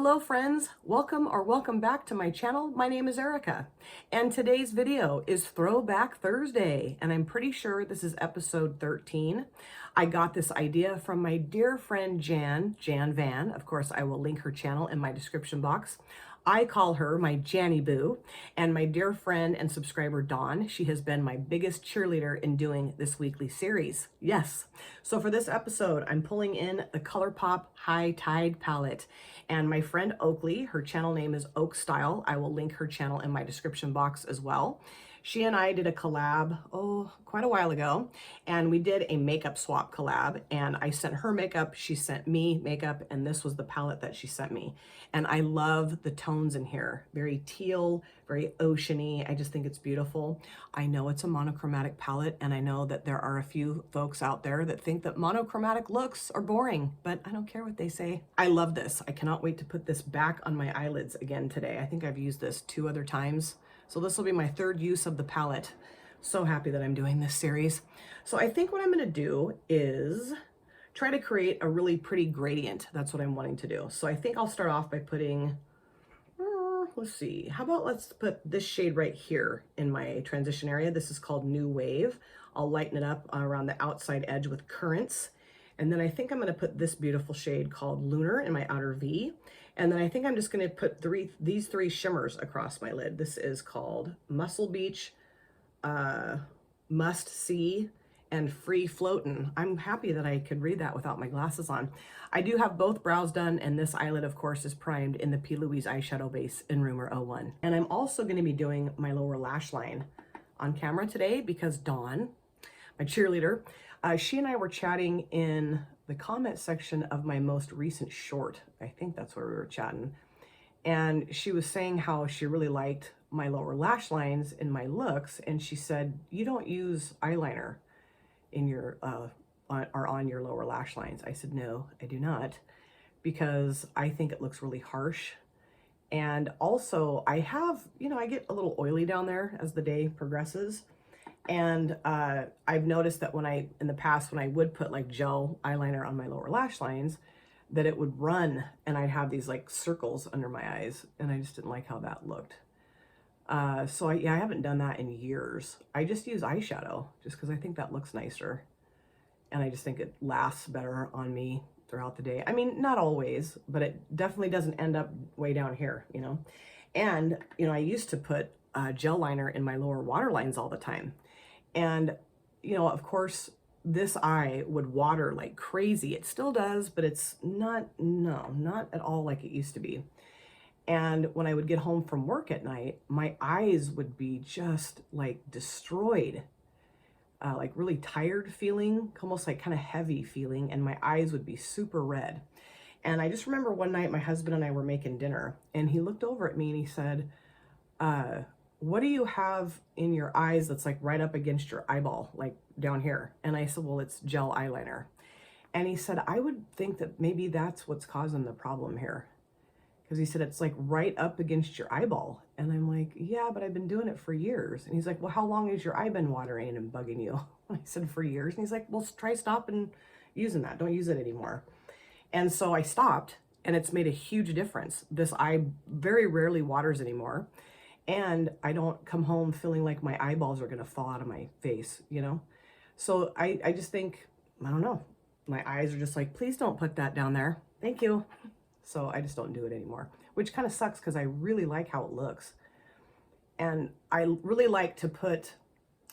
Hello friends, welcome back to my channel. My name is Erica and today's video is Throwback Thursday and I'm pretty sure this is episode 13. I got this idea from my dear friend Jan Van. Of course, I will link her channel in my description box. I call her my Janny Boo, and my dear friend and subscriber Dawn, she has been my biggest cheerleader in doing this weekly series. Yes. So for this episode, I'm pulling in the Colourpop High Tide palette, and my friend Oakley, her channel name is Oak Style. I will link her channel in my description box as well. She and I did a collab, quite a while ago, and we did a makeup swap collab, and I sent her makeup, she sent me makeup, and this was the palette that she sent me. And I love the tones in here, very teal, very oceany. I just think it's beautiful. I know it's a monochromatic palette, and I know that there are a few folks out there that think that monochromatic looks are boring, but I don't care what they say. I love this. I cannot wait to put this back on my eyelids again today. I think I've used this 2 other times. So this will be my 3rd use of the palette. So happy that I'm doing this series. So I think what I'm going to do is try to create a really pretty gradient. That's what I'm wanting to do. So I think I'll start off by putting, let's see, how about let's put this shade right here in my transition area. This is called New Wave. I'll lighten it up around the outside edge with Currents. And then I think I'm going to put this beautiful shade called Lunar in my outer V. And then I think I'm just going to put these three shimmers across my lid. This is called Muscle Beach, Must See, and Free Floatin'. I'm happy that I could read that without my glasses on. I do have both brows done, and this eyelid, of course, is primed in the P. Louise eyeshadow base in Rumor 01. And I'm also going to be doing my lower lash line on camera today because Dawn, my cheerleader, she and I were chatting in the comment section of my most recent short. I think that's where we were chatting. And she was saying how she really liked my lower lash lines in my looks. And she said, you don't use eyeliner in your, on your lower lash lines. I said, no, I do not, because I think it looks really harsh. And also I have, I get a little oily down there as the day progresses. And I've noticed that in the past, when I would put like gel eyeliner on my lower lash lines, that it would run and I'd have these like circles under my eyes, and I just didn't like how that looked. So I haven't done that in years. I just use eyeshadow just because I think that looks nicer. And I just think it lasts better on me throughout the day. I mean, not always, but it definitely doesn't end up way down here, And, I used to put gel liner in my lower waterlines all the time. And, of course, this eye would water like crazy. It still does, but it's not at all like it used to be. And when I would get home from work at night, my eyes would be just like destroyed, like really tired feeling, almost like kind of heavy feeling. And my eyes would be super red. And I just remember one night my husband and I were making dinner, and he looked over at me and he said, what do you have in your eyes that's like right up against your eyeball, like down here? And I said, well, it's gel eyeliner. And he said, I would think that maybe that's what's causing the problem here. Because he said, it's like right up against your eyeball. And I'm like, yeah, but I've been doing it for years. And he's like, well, how long has your eye been watering and bugging you? I said, for years. And he's like, well, try stopping using that. Don't use it anymore. And so I stopped, and it's made a huge difference. This eye very rarely waters anymore. And I don't come home feeling like my eyeballs are going to fall out of my face, So I just think, I don't know, my eyes are just like, please don't put that down there. Thank you. So I just don't do it anymore, which kind of sucks because I really like how it looks. And I really like to put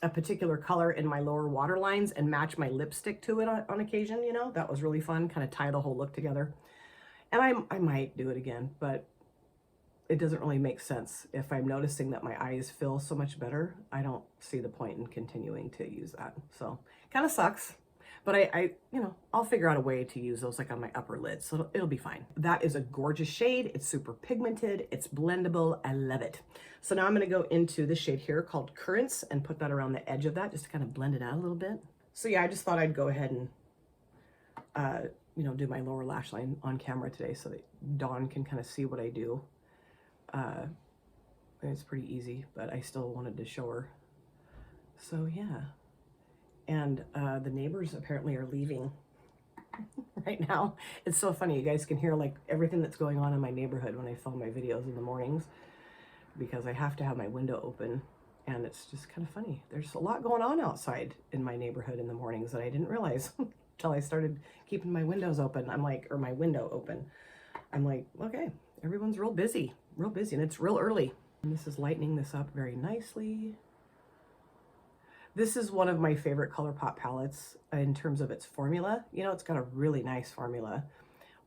a particular color in my lower water lines and match my lipstick to it on occasion, That was really fun, kind of tie the whole look together. And I might do it again, but it doesn't really make sense. If I'm noticing that my eyes feel so much better, I don't see the point in continuing to use that. So kind of sucks, but I'll figure out a way to use those like on my upper lid. So it'll be fine. That is a gorgeous shade. It's super pigmented. It's blendable. I love it. So now I'm going to go into this shade here called Currents and put that around the edge of that just to kind of blend it out a little bit. So yeah, I just thought I'd go ahead and, do my lower lash line on camera today so that Dawn can kind of see what I do. It's pretty easy, but I still wanted to show her. So yeah. And the neighbors apparently are leaving. right now. It's so funny. You guys can hear like everything that's going on in my neighborhood when I film my videos in the mornings, because I have to have my window open, and it's just kind of funny. There's a lot going on outside in my neighborhood in the mornings that I didn't realize until I started keeping my windows open. I'm like, or my window open. I'm like, okay, everyone's real busy, and it's real early. And this is lightening this up very nicely. This is one of my favorite Colourpop palettes in terms of its formula. You know, it's got a really nice formula,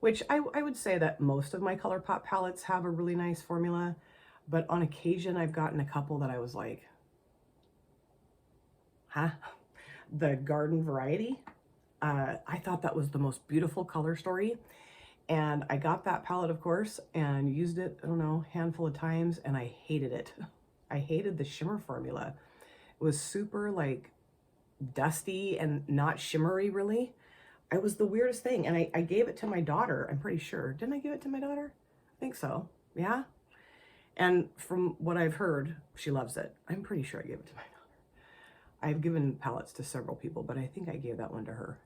which I would say that most of my Colourpop palettes have a really nice formula, but on occasion I've gotten a couple that I was like, huh? The Garden Variety, I thought that was the most beautiful color story. And I got that palette, of course, and used it, I don't know, a handful of times, and I hated it. I hated the shimmer formula. It was super like dusty and not shimmery really. It was the weirdest thing. And I gave it to my daughter, I'm pretty sure. Didn't I give it to my daughter? I think so. Yeah. And from what I've heard, she loves it. I'm pretty sure I gave it to my daughter. I've given palettes to several people, but I think I gave that one to her.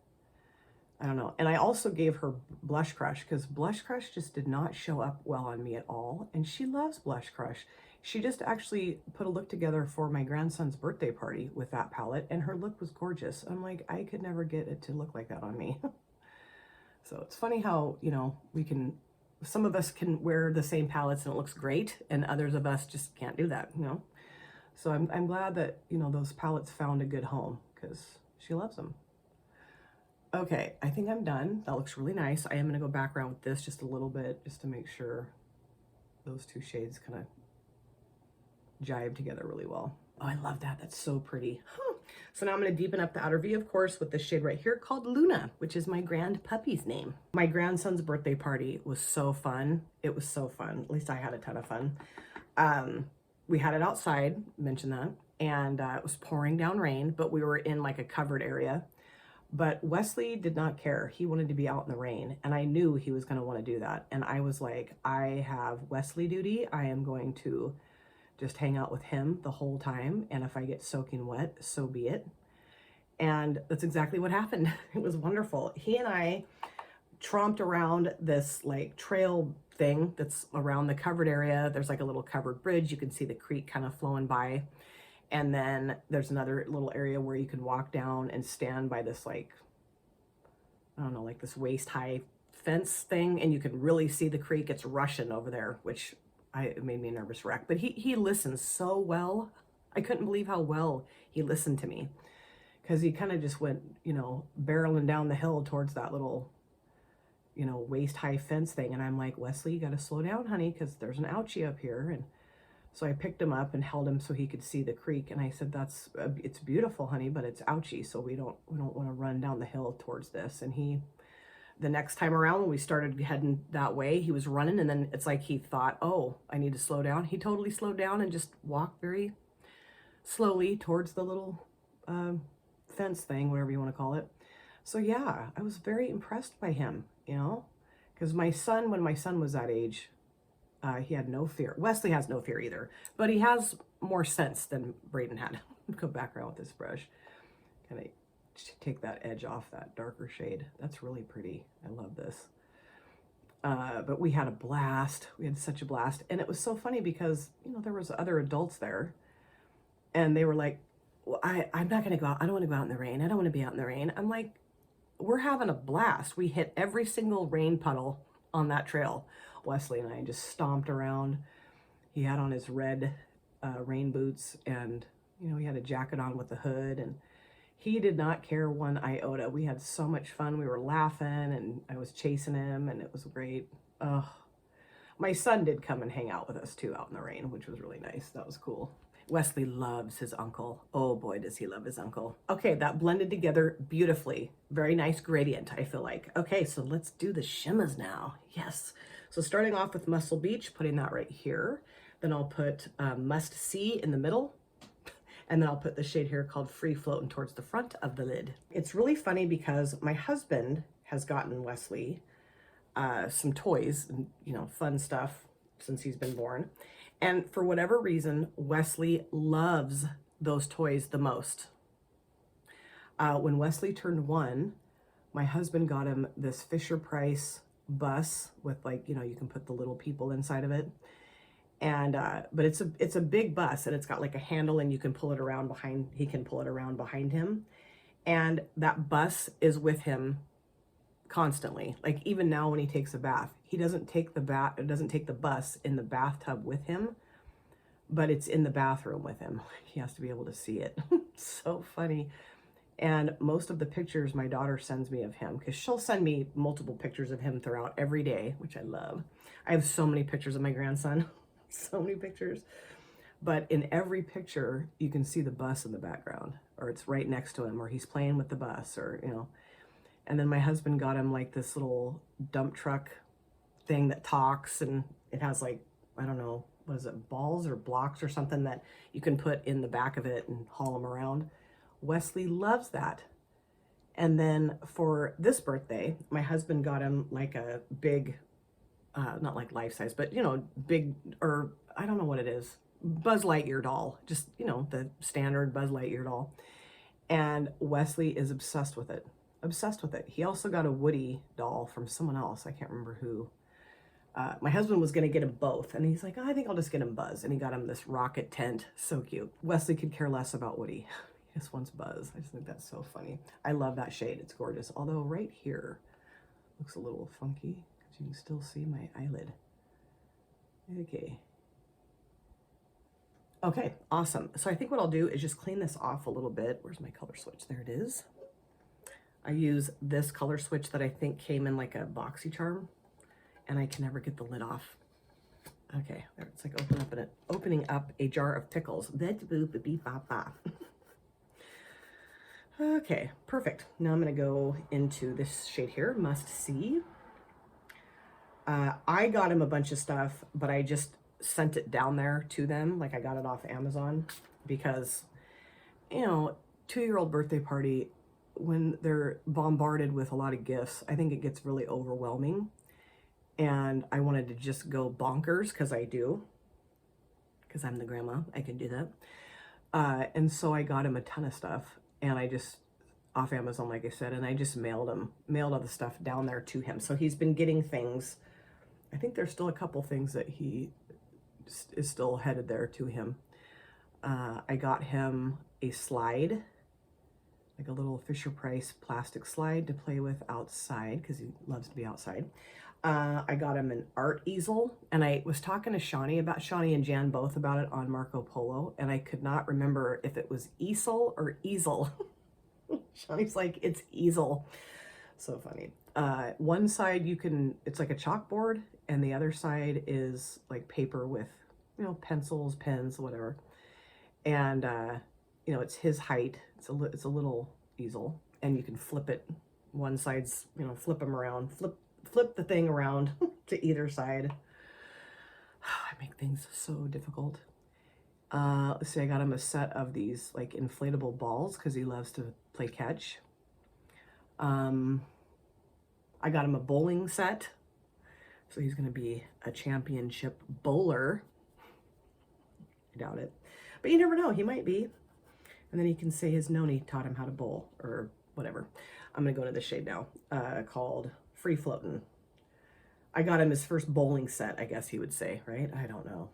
I don't know. And I also gave her Blush Crush, because Blush Crush just did not show up well on me at all. And she loves Blush Crush. She just actually put a look together for my grandson's birthday party with that palette, and her look was gorgeous. I'm like, I could never get it to look like that on me. So it's funny how, you know, some of us can wear the same palettes and it looks great, and others of us just can't do that, you know? So I'm glad that, you know, those palettes found a good home, because she loves them. Okay, I think I'm done. That looks really nice. I am gonna go back around with this just a little bit, just to make sure those two shades kind of jive together really well. Oh, I love that. That's so pretty. Huh. So now I'm gonna deepen up the outer V, of course, with this shade right here called Luna, which is my grand puppy's name. My grandson's birthday party was so fun. It was so fun. At least I had a ton of fun. We had it outside, mention that, and it was pouring down rain, but we were in like a covered area. But Wesley did not care. He wanted to be out in the rain, and I knew he was going to want to do that. And I was like, I have Wesley duty. I am going to just hang out with him the whole time, and if I get soaking wet, so be it. And that's exactly what happened. It was wonderful. He and I tromped around this like trail thing that's around the covered area. There's like a little covered bridge. You can see the creek kind of flowing by. And then there's another little area where you can walk down and stand by this, like, I don't know, like this waist-high fence thing, and you can really see the creek. It's rushing over there, which it made me a nervous wreck. But he listens so well. I couldn't believe how well he listened to me, because he kind of just went, you know, barreling down the hill towards that little, you know, waist-high fence thing. And I'm like, Wesley, you got to slow down, honey, because there's an ouchie up here. And so I picked him up and held him so he could see the creek. And I said, it's beautiful, honey, but it's ouchy. So we don't want to run down the hill towards this. And the next time around when we started heading that way, he was running, and then it's like he thought, oh, I need to slow down. He totally slowed down and just walked very slowly towards the little fence thing, whatever you want to call it. So yeah, I was very impressed by him, you know, because when my son was that age, he had no fear. Wesley has no fear either, but he has more sense than Braden had. Go back around with this brush. Kind of take that edge off that darker shade. That's really pretty. I love this. But we had a blast. We had such a blast. And it was so funny because, you know, there was other adults there, and they were like, well, I'm not going to go out. I don't want to go out in the rain. I don't want to be out in the rain. I'm like, we're having a blast. We hit every single rain puddle on that trail. Wesley and I just stomped around. He had on his red rain boots, and, you know, he had a jacket on with the hood, and he did not care one iota. We had so much fun. We were laughing, and I was chasing him, and it was great. My son did come and hang out with us too out in the rain, which was really nice. That was cool. Wesley loves his uncle. Oh boy, does he love his uncle. Okay, that blended together beautifully. Very nice gradient, I feel like. Okay, so let's do the shimmers now. Yes. So starting off with Muscle Beach, putting that right here. Then I'll put Must See in the middle. And then I'll put the shade here called Free Floating towards the front of the lid. It's really funny because my husband has gotten Wesley some toys and, you know, fun stuff since he's been born. And for whatever reason, Wesley loves those toys the most. When Wesley turned 1, My husband got him this Fisher-Price bus with, like, you know, you can put the little people inside of it. And but it's a big bus, and it's got like a handle, and you can pull it around behind, he can pull it around behind him. And that bus is with him constantly. Like, even now when he takes a bath, he doesn't take the bus in the bathtub with him, but it's in the bathroom with him. He has to be able to see it. So funny. And most of the pictures my daughter sends me of him, because she'll send me multiple pictures of him throughout every day, which I love. I have so many pictures of my grandson. So many pictures. But in every picture, you can see the bus in the background, or it's right next to him, or he's playing with the bus, or, you know. And then my husband got him like this little dump truck thing that talks, and it has, like, I don't know, what is it, balls or blocks or something that you can put in the back of it and haul him around. Wesley loves that. And then for this birthday, my husband got him like a big, not like life size, but, you know, big, or I don't know what it is, Buzz Lightyear doll, just, you know, the standard Buzz Lightyear doll. And Wesley is obsessed with it. Obsessed with it. He also got a Woody doll from someone else. I can't remember who. My husband was going to get him both, and he's like, oh, I think I'll just get him Buzz. And he got him this rocket tent. So cute. Wesley could care less about Woody. He just wants Buzz. I just think that's so funny. I love that shade. It's gorgeous. Although right here looks a little funky, because you can still see my eyelid. Okay. Okay, awesome. So I think what I'll do is just clean this off a little bit. Where's my color switch? There it is. I use this color switch that I think came in like a BoxyCharm, and I can never get the lid off. Okay, there, it's like opening up a jar of pickles. Okay, perfect. Now I'm gonna go into this shade here, Must See. I got him a bunch of stuff, but I just sent it down there to them. Like, I got it off Amazon, because, you know, 2-year-old birthday party, when they're bombarded with a lot of gifts, I think it gets really overwhelming. And I wanted to just go bonkers, because I do, because I'm the grandma, I can do that. And so I got him a ton of stuff, and I just, off Amazon, like I said, and I just mailed all the stuff down there to him. So he's been getting things. I think there's still a couple things that he is still headed there to him. I got him a slide, like a little Fisher-Price plastic slide to play with outside, because he loves to be outside. I got him an art easel, and I was talking to Shawnee and Jan both about it on Marco Polo, and I could not remember if it was easel or easel. Shawnee's like, it's easel. So funny. One side it's like a chalkboard, and the other side is like paper with, you know, pencils, pens, whatever. And, you know, it's his height. It's a little easel, and you can flip it. One side's, you know, flip them around, flip the thing around to either side. I make things so difficult. Let's see, I got him a set of these like inflatable balls, because he loves to play catch. I got him a bowling set, so he's going to be a championship bowler. I doubt it, but you never know, he might be. And then he can say his Nonny taught him how to bowl, or whatever. I'm going to go to this shade now, called Free Floatin'. I got him his first bowling set, I guess he would say, right? I don't know.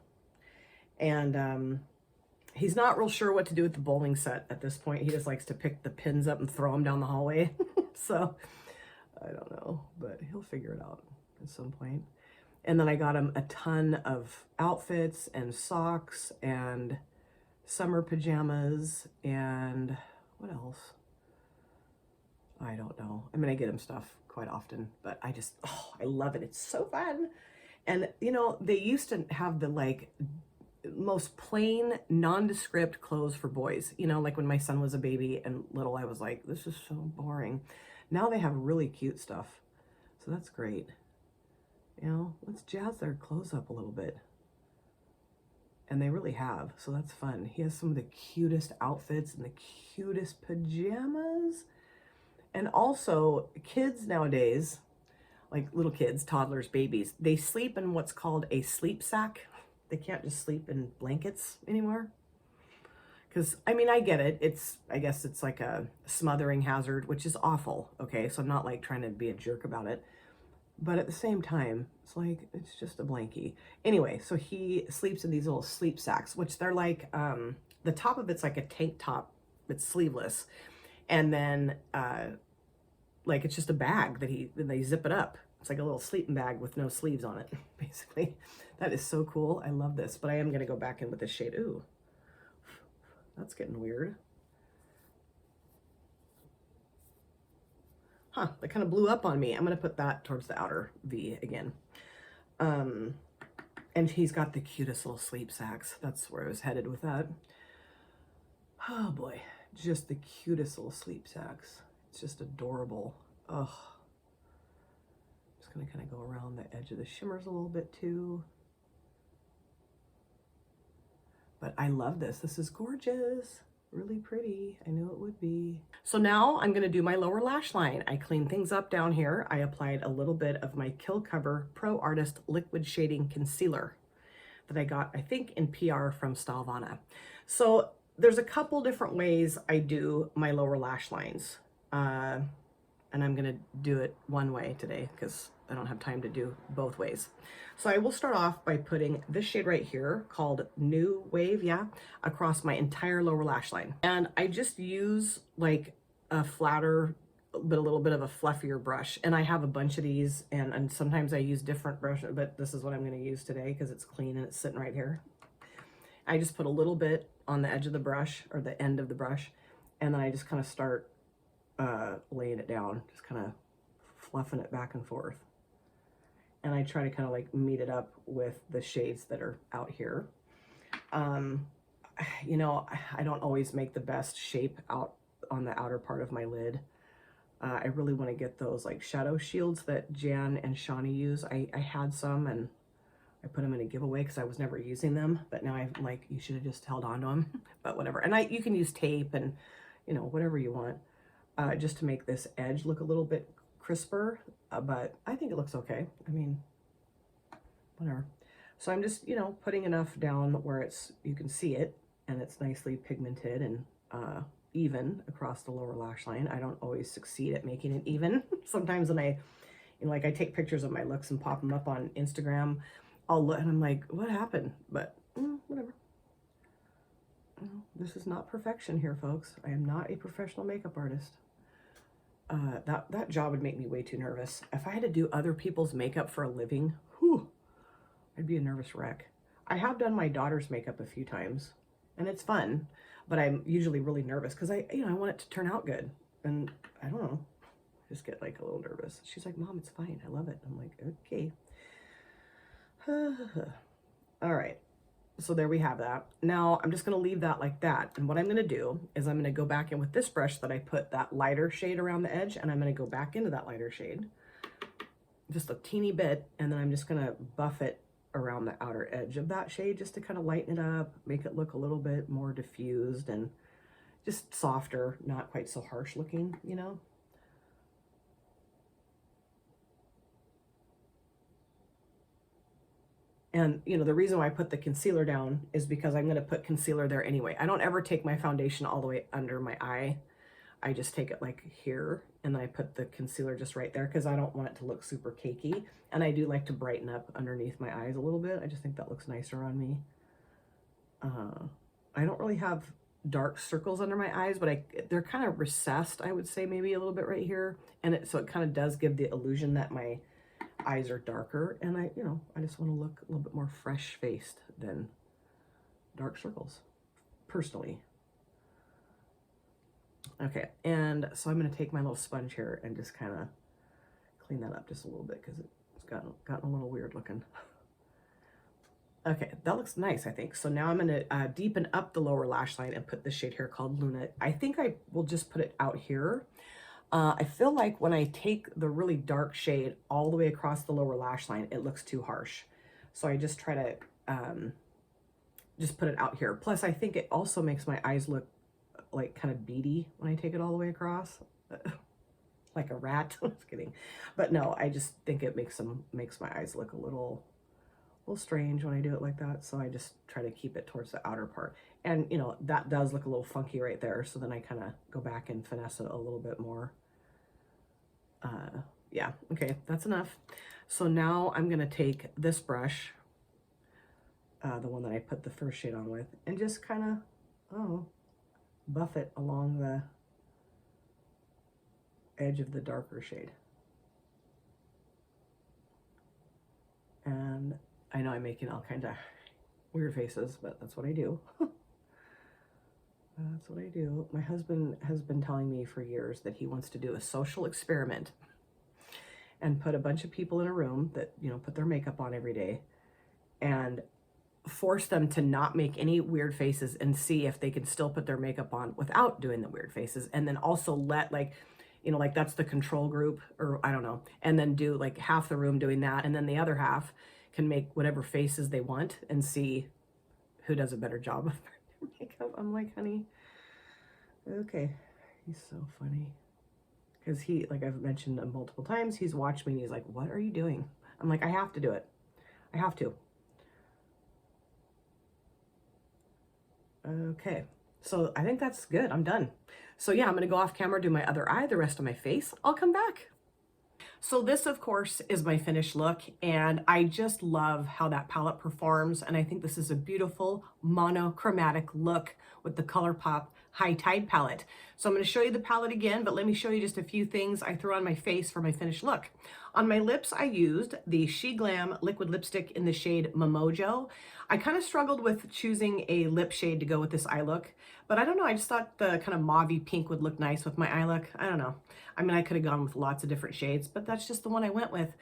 And he's not real sure what to do with the bowling set at this point. He just likes to pick the pins up and throw them down the hallway. So I don't know, but he'll figure it out at some point. And then I got him a ton of outfits and socks and summer pajamas and what else? I don't know. I mean, I get him stuff quite often, but I just, I love it. It's so fun. And, you know, they used to have the like most plain, nondescript clothes for boys. You know, like when my son was a baby and little, I was like, this is so boring. Now they have really cute stuff. So that's great. You know, let's jazz their clothes up a little bit. And they really have, so that's fun. He has some of the cutest outfits and the cutest pajamas. And also, kids nowadays, like little kids, toddlers, babies, they sleep in what's called a sleep sack. They can't just sleep in blankets anymore, Because, I mean, I get it. I guess it's like a smothering hazard, which is awful. Okay, so I'm not like trying to be a jerk about it. But at the same time, it's like, it's just a blankie. Anyway, so he sleeps in these little sleep sacks, which they're like, the top of it's like a tank top. It's sleeveless. And then, like, it's just a bag that they zip it up. It's like a little sleeping bag with no sleeves on it, basically. That is so cool. I love this, but I am going to go back in with this shade. Ooh, that's getting weird. Huh, that kind of blew up on me. I'm going to put that towards the outer V again. And he's got the cutest little sleep sacks. That's where I was headed with that. Oh boy, just the cutest little sleep sacks. It's just adorable. Oh, just going to kind of go around the edge of the shimmers a little bit too. But I love this. This is gorgeous. Really pretty. I knew it would be. So now I'm going to do my lower lash line. I cleaned things up down here. I applied a little bit of my Kill Cover Pro Artist Liquid Shading Concealer that I got, I think, in PR from Stylevana. So there's a couple different ways I do my lower lash lines. And I'm going to do it one way today because I don't have time to do both ways. So I will start off by putting this shade right here called New Wave, across my entire lower lash line. And I just use like a flatter, but a little bit of a fluffier brush. And I have a bunch of these, and sometimes I use different brushes, but this is what I'm going to use today because it's clean and it's sitting right here. I just put a little bit on the edge of the brush, or the end of the brush, and then I just kind of start laying it down, just kind of fluffing it back and forth. And I try to kind of like meet it up with the shades that are out here. You know, I don't always make the best shape out on the outer part of my lid. I really want to get those like shadow shields that Jan and Shawnee use. I had some and I put them in a giveaway because I was never using them, but now I'm like, you should have just held on to them, but whatever. And you can use tape and, you know, whatever you want, just to make this edge look a little bit crisper, but I think it looks okay. I mean, whatever. So I'm just, you know, putting enough down where you can see it and it's nicely pigmented and even across the lower lash line. I don't always succeed at making it even. Sometimes when I take pictures of my looks and pop them up on Instagram, I'll look and I'm like, what happened? But whatever. This is not perfection here, folks. I am not a professional makeup artist. That job would make me way too nervous. If I had to do other people's makeup for a living, whew, I'd be a nervous wreck. I have done my daughter's makeup a few times, and it's fun, but I'm usually really nervous because I want it to turn out good, and I don't know, just get like a little nervous. She's like, Mom, it's fine. I love it. I'm like, okay. All right. So there we have that. Now I'm just going to leave that like that. And what I'm going to do is I'm going to go back in with this brush that I put that lighter shade around the edge, and I'm going to go back into that lighter shade just a teeny bit. And then I'm just going to buff it around the outer edge of that shade just to kind of lighten it up, make it look a little bit more diffused and just softer, not quite so harsh looking, you know? And, you know, the reason why I put the concealer down is because I'm going to put concealer there anyway. I don't ever take my foundation all the way under my eye. I just take it like here, and then I put the concealer just right there because I don't want it to look super cakey. And I do like to brighten up underneath my eyes a little bit. I just think that looks nicer on me. I don't really have dark circles under my eyes, but they're kind of recessed, I would say, maybe a little bit right here. And so it kind of does give the illusion that my eyes are darker, and I just want to look a little bit more fresh-faced than dark circles, personally. Okay, and so I'm going to take my little sponge here and just kind of clean that up just a little bit because it's gotten a little weird looking. Okay, that looks nice, I think. So now I'm going to deepen up the lower lash line and put this shade here called Luna. I think I will just put it out here. I feel like when I take the really dark shade all the way across the lower lash line, it looks too harsh. So I just try to just put it out here. Plus, I think it also makes my eyes look like kind of beady when I take it all the way across. Like a rat. Just kidding. But no, I just think it makes my eyes look a little strange when I do it like that. So I just try to keep it towards the outer part. And, you know, that does look a little funky right there. So then I kind of go back and finesse it a little bit more. Yeah, okay, that's enough. So now I'm going to take this brush, the one that I put the first shade on with, and just kind of, buff it along the edge of the darker shade. And I know I'm making all kinds of weird faces, but that's what I do. That's what I do. My husband has been telling me for years that he wants to do a social experiment and put a bunch of people in a room that, you know, put their makeup on every day and force them to not make any weird faces and see if they can still put their makeup on without doing the weird faces. And then also let, like, you know, like that's the control group, or I don't know, and then do like half the room doing that, and then the other half can make whatever faces they want and see who does a better job of their makeup. I'm like, honey, okay. He's so funny. Because he, like I've mentioned multiple times, he's watched me and he's like, what are you doing? I'm like, I have to do it. I have to. Okay, so I think that's good. I'm done. So yeah, I'm going to go off camera, do my other eye, the rest of my face. I'll come back. So this, of course, is my finished look, and I just love how that palette performs, and I think this is a beautiful monochromatic look with the Colourpop High Tide palette. So I'm going to show you the palette again, but let me show you just a few things I threw on my face for my finished look. On my lips, I used the She Glam liquid lipstick in the shade Momojo. I kind of struggled with choosing a lip shade to go with this eye look, but I don't know, I just thought the kind of mauvey pink would look nice with my eye look. I don't know. I mean, I could have gone with lots of different shades, but that's just the one I went with.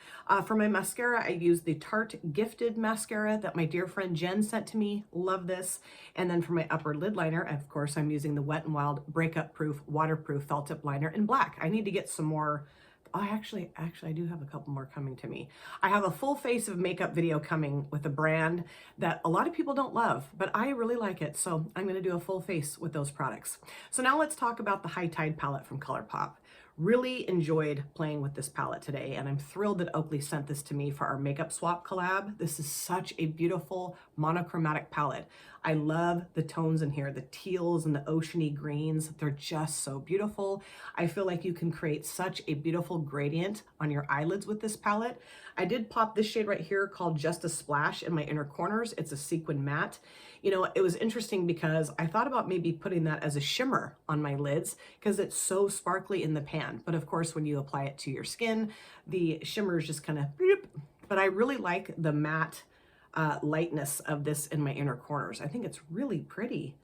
For my mascara, I used the Tarte Gifted mascara that my dear friend Jen sent to me. Love this. And then for my upper lid liner, of course, I'm using the Wet n Wild Breakup Proof Waterproof Felt Tip Liner in black. I need to get some more. Oh, actually, I do have a couple more coming to me. I have a full face of makeup video coming with a brand that a lot of people don't love, but I really like it. So I'm going to do a full face with those products. So now let's talk about the High Tide palette from Colourpop. Really enjoyed playing with this palette today, and I'm thrilled that Oakley sent this to me for our makeup swap collab. This is such a beautiful monochromatic palette. I love the tones in here, the teals and the oceany greens. They're just so beautiful. I feel like you can create such a beautiful gradient on your eyelids with this palette. I did pop this shade right here called Just a Splash in my inner corners. It's a sequin matte. You know, it was interesting because I thought about maybe putting that as a shimmer on my lids because it's so sparkly in the pan. But of course, when you apply it to your skin, the shimmers just kind of, but I really like the matte lightness of this in my inner corners. I think it's really pretty.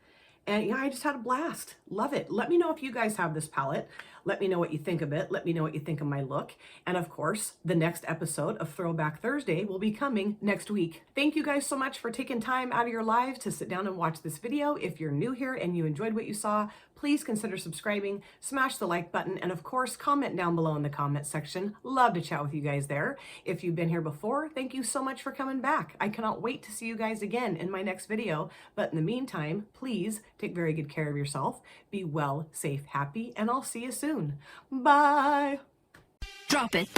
And yeah, I just had a blast. Love it. Let me know if you guys have this palette. Let me know what you think of it. Let me know what you think of my look. And of course, the next episode of Throwback Thursday will be coming next week. Thank you guys so much for taking time out of your lives to sit down and watch this video. If you're new here and you enjoyed what you saw, please consider subscribing, smash the like button, and of course, comment down below in the comment section. Love to chat with you guys there. If you've been here before, thank you so much for coming back. I cannot wait to see you guys again in my next video. But in the meantime, please take very good care of yourself. Be well, safe, happy, and I'll see you soon. Bye. Drop it.